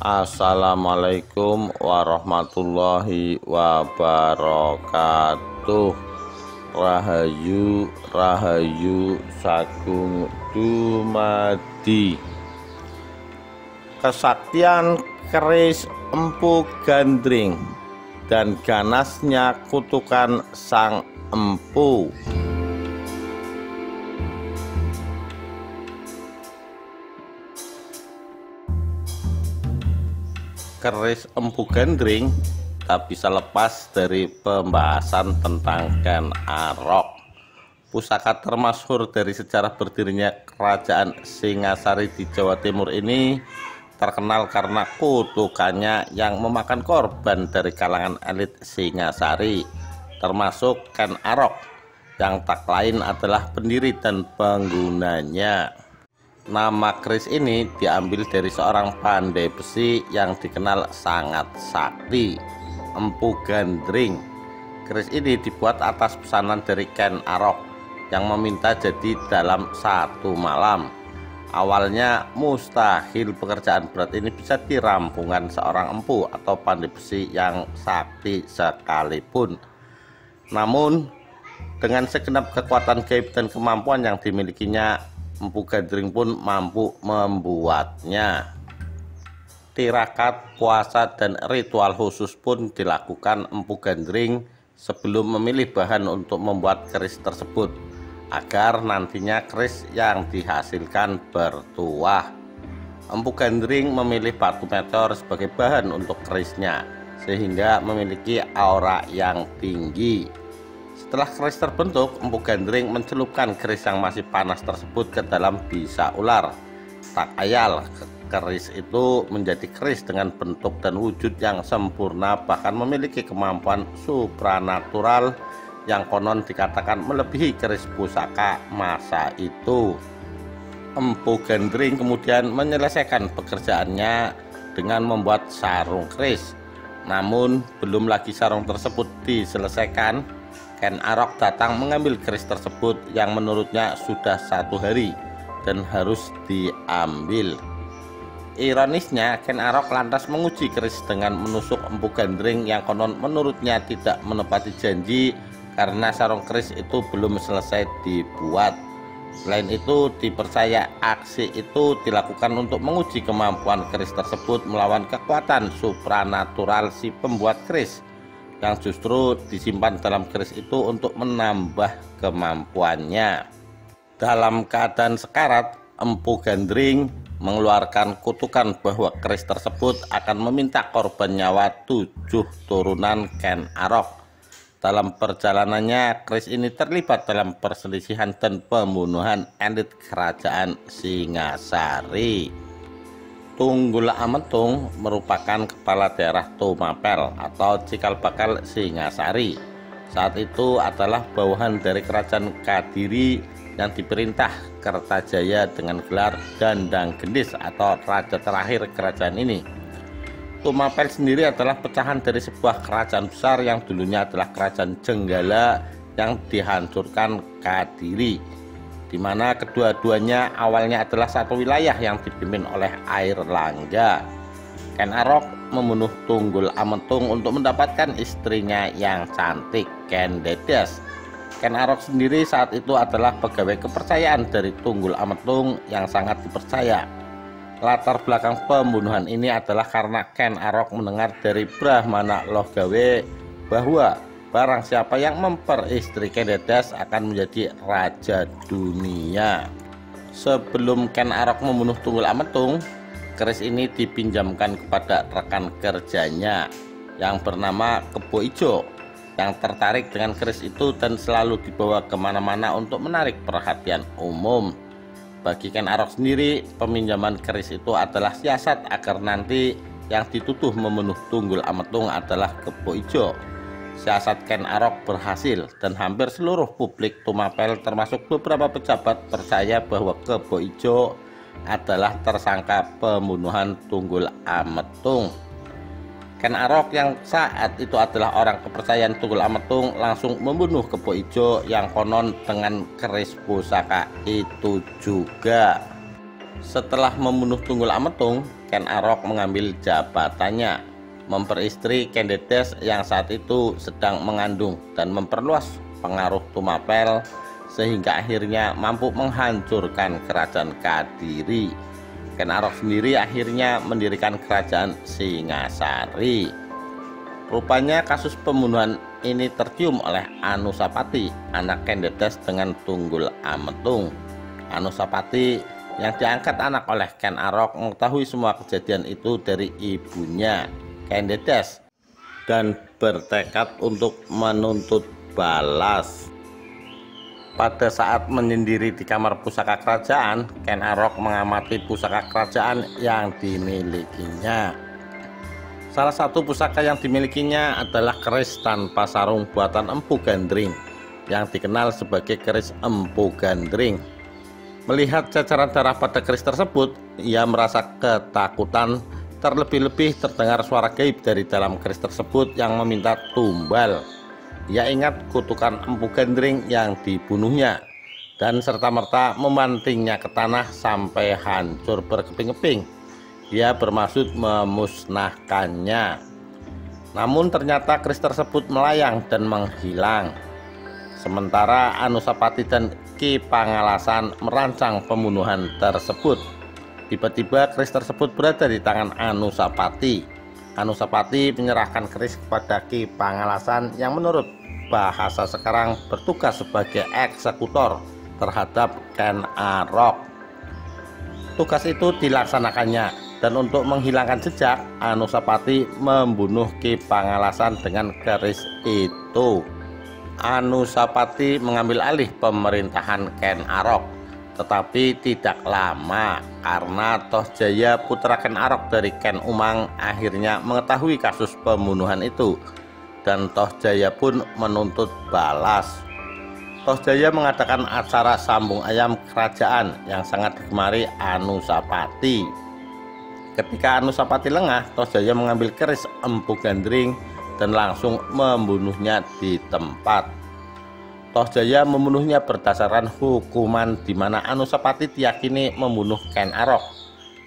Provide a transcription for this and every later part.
Assalamualaikum warahmatullahi wabarakatuh. Rahayu Rahayu Sagung Dumadi. Kesaktian keris Empu Gandring dan ganasnya kutukan sang empu. Keris Empu Gandring tak bisa lepas dari pembahasan tentang Ken Arok. Pusaka termasyhur dari sejarah berdirinya Kerajaan Singasari di Jawa Timur ini terkenal karena kutukannya yang memakan korban dari kalangan elit Singasari, termasuk Ken Arok yang tak lain adalah pendiri dan penggunanya. Nama keris ini diambil dari seorang pandai besi yang dikenal sangat sakti, Empu Gandring. Keris ini dibuat atas pesanan dari Ken Arok yang meminta jadi dalam satu malam. Awalnya mustahil pekerjaan berat ini bisa dirampungan seorang empu atau pandai besi yang sakti sekalipun. Namun dengan segenap kekuatan gaib dan kemampuan yang dimilikinya, Empu Gandring pun mampu membuatnya. Tirakat, puasa, dan ritual khusus pun dilakukan Empu Gandring sebelum memilih bahan untuk membuat keris tersebut, agar nantinya keris yang dihasilkan bertuah. Empu Gandring memilih batu meteor sebagai bahan untuk kerisnya, sehingga memiliki aura yang tinggi. Setelah keris terbentuk, Empu Gandring mencelupkan keris yang masih panas tersebut ke dalam bisa ular. Tak ayal, keris itu menjadi keris dengan bentuk dan wujud yang sempurna, bahkan memiliki kemampuan supranatural yang konon dikatakan melebihi keris pusaka masa itu. Empu Gandring kemudian menyelesaikan pekerjaannya dengan membuat sarung keris. Namun belum lagi sarung tersebut diselesaikan, Ken Arok datang mengambil keris tersebut yang menurutnya sudah 1 hari dan harus diambil. Ironisnya, Ken Arok lantas menguji keris dengan menusuk Empu Gandring yang konon menurutnya tidak menepati janji karena sarung keris itu belum selesai dibuat. Selain itu, dipercaya aksi itu dilakukan untuk menguji kemampuan keris tersebut melawan kekuatan supranatural si pembuat keris, yang justru disimpan dalam keris itu untuk menambah kemampuannya. Dalam keadaan sekarat, Empu Gandring mengeluarkan kutukan bahwa keris tersebut akan meminta korban nyawa 7 turunan Ken Arok. Dalam perjalanannya, keris ini terlibat dalam perselisihan dan pembunuhan elit Kerajaan Singasari. Tunggul Ametung merupakan kepala daerah Tumapel atau Cikal Bakal Singasari. Saat itu adalah bawahan dari Kerajaan Kadiri yang diperintah Kertajaya dengan gelar Dandang Gendis atau raja terakhir kerajaan ini. Tumapel sendiri adalah pecahan dari sebuah kerajaan besar yang dulunya adalah Kerajaan Jenggala yang dihancurkan Kadiri, di mana kedua-duanya awalnya adalah satu wilayah yang dipimpin oleh Airlangga. Ken Arok membunuh Tunggul Ametung untuk mendapatkan istrinya yang cantik, Ken Dedes. Ken Arok sendiri saat itu adalah pegawai kepercayaan dari Tunggul Ametung yang sangat dipercaya. Latar belakang pembunuhan ini adalah karena Ken Arok mendengar dari Brahmana Lohgawe bahwa barang siapa yang memperistri Ken Dedes akan menjadi raja dunia. Sebelum Ken Arok membunuh Tunggul Ametung, keris ini dipinjamkan kepada rekan kerjanya yang bernama Kebo Ijo, yang tertarik dengan keris itu dan selalu dibawa kemana-mana untuk menarik perhatian umum. Bagi Ken Arok sendiri, peminjaman keris itu adalah siasat agar nanti yang dituduh membunuh Tunggul Ametung adalah Kebo Ijo. Siasat Ken Arok berhasil dan hampir seluruh publik Tumapel termasuk beberapa pejabat percaya bahwa Kebo Ijo adalah tersangka pembunuhan Tunggul Ametung. Ken Arok yang saat itu adalah orang kepercayaan Tunggul Ametung langsung membunuh Kebo Ijo yang konon dengan keris pusaka itu juga. Setelah membunuh Tunggul Ametung, Ken Arok mengambil jabatannya, memperistri Kendedes yang saat itu sedang mengandung dan memperluas pengaruh Tumapel sehingga akhirnya mampu menghancurkan kerajaan Kadiri. Ken Arok sendiri akhirnya mendirikan kerajaan Singasari. Rupanya kasus pembunuhan ini tercium oleh Anusapati, anak Kendedes dengan Tunggul Ametung. Anusapati yang diangkat anak oleh Ken Arok mengetahui semua kejadian itu dari ibunya, Kendedes, dan bertekad untuk menuntut balas. Pada saat menyendiri di kamar pusaka kerajaan, Ken Arok mengamati pusaka kerajaan yang dimilikinya. Salah satu pusaka yang dimilikinya adalah keris tanpa sarung buatan Empu Gandring yang dikenal sebagai keris Empu Gandring. Melihat cacaran darah pada keris tersebut, ia merasa ketakutan. Terlebih-lebih terdengar suara gaib dari dalam keris tersebut yang meminta tumbal. Ia ingat kutukan Empu Gandring yang dibunuhnya dan serta-merta memantingnya ke tanah sampai hancur berkeping-keping. Ia bermaksud memusnahkannya. Namun ternyata keris tersebut melayang dan menghilang. Sementara Anusapati dan Ki Pangalasan merancang pembunuhan tersebut. Tiba-tiba keris tersebut berada di tangan Anusapati. Anusapati menyerahkan keris kepada Ki Pangalasan yang menurut bahasa sekarang bertugas sebagai eksekutor terhadap Ken Arok. Tugas itu dilaksanakannya, dan untuk menghilangkan jejak, Anusapati membunuh Ki Pangalasan dengan keris itu. Anusapati mengambil alih pemerintahan Ken Arok, tetapi tidak lama karena Tohjaya putra Ken Arok dari Ken Umang akhirnya mengetahui kasus pembunuhan itu, dan Tohjaya pun menuntut balas. Tohjaya mengadakan acara sambung ayam kerajaan yang sangat digemari Anusapati. Ketika Anusapati lengah, Tohjaya mengambil keris Empu Gandring dan langsung membunuhnya di tempat. Tohjaya membunuhnya berdasarkan hukuman di mana Anusapati diyakini membunuh Ken Arok.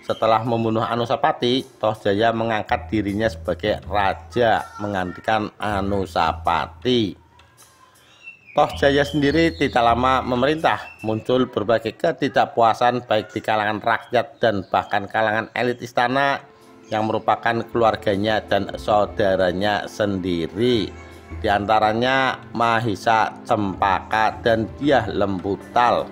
Setelah membunuh Anusapati, Tohjaya mengangkat dirinya sebagai raja menggantikan Anusapati. Tohjaya sendiri tidak lama memerintah, muncul berbagai ketidakpuasan baik di kalangan rakyat dan bahkan kalangan elit istana yang merupakan keluarganya dan saudaranya sendiri. Di antaranya Mahisa, Cempaka, dan Dyah Lembutal.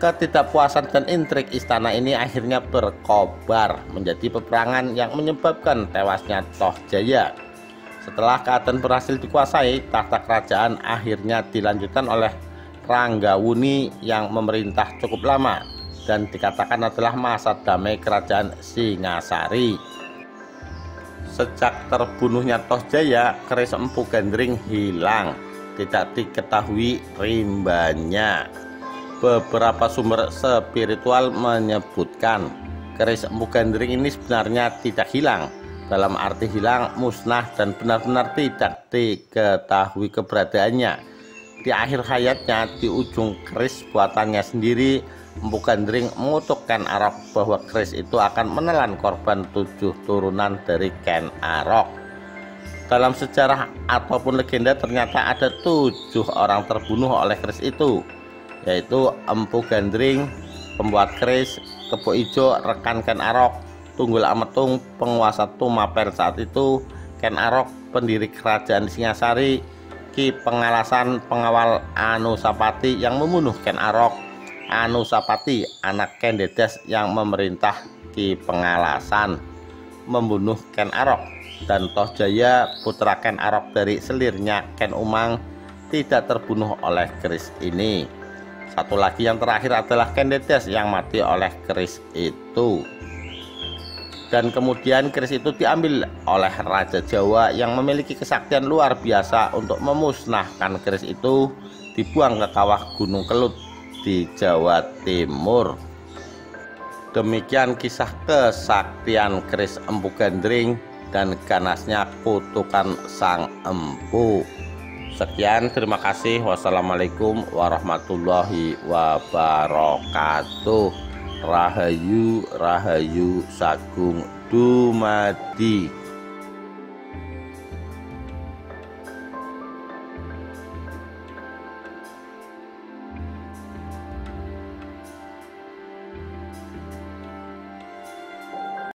Ketidakpuasan dan intrik istana ini akhirnya berkobar menjadi peperangan yang menyebabkan tewasnya Tohjaya. Setelah keadaan berhasil dikuasai, tahta kerajaan akhirnya dilanjutkan oleh Ranggawuni yang memerintah cukup lama dan dikatakan adalah masa damai kerajaan Singasari. Sejak terbunuhnya Tohjaya, keris Empu Gandring hilang, tidak diketahui rimbanya. Beberapa sumber spiritual menyebutkan keris Empu Gandring ini sebenarnya tidak hilang, dalam arti hilang, musnah, dan benar-benar tidak diketahui keberadaannya. Di akhir hayatnya, di ujung keris buatannya sendiri, Empu Gandring mengutuk Ken Arok bahwa keris itu akan menelan korban 7 turunan dari Ken Arok. Dalam sejarah ataupun legenda ternyata ada 7 orang terbunuh oleh keris itu, yaitu Empu Gandring, pembuat keris, Kebo Ijo, rekan Ken Arok, Tunggul Ametung, penguasa Tumapel saat itu, Ken Arok, pendiri kerajaan Singasari, Ki Pangalasan, pengawal Anusapati yang membunuh Ken Arok, Anusapati, anak Kendedes yang memerintah Ki Pangalasan, membunuh Ken Arok, dan Tohjaya, putra Ken Arok dari selirnya Ken Umang, tidak terbunuh oleh keris ini. Satu lagi yang terakhir adalah Kendedes yang mati oleh keris itu. Dan kemudian keris itu diambil oleh Raja Jawa yang memiliki kesaktian luar biasa untuk memusnahkan keris itu, dibuang ke kawah Gunung Kelut di Jawa Timur. Demikian kisah kesaktian keris Empu Gandring dan ganasnya kutukan Sang Empu. Sekian, terima kasih. Wassalamualaikum warahmatullahi wabarakatuh. Rahayu Rahayu Sagung dumadi.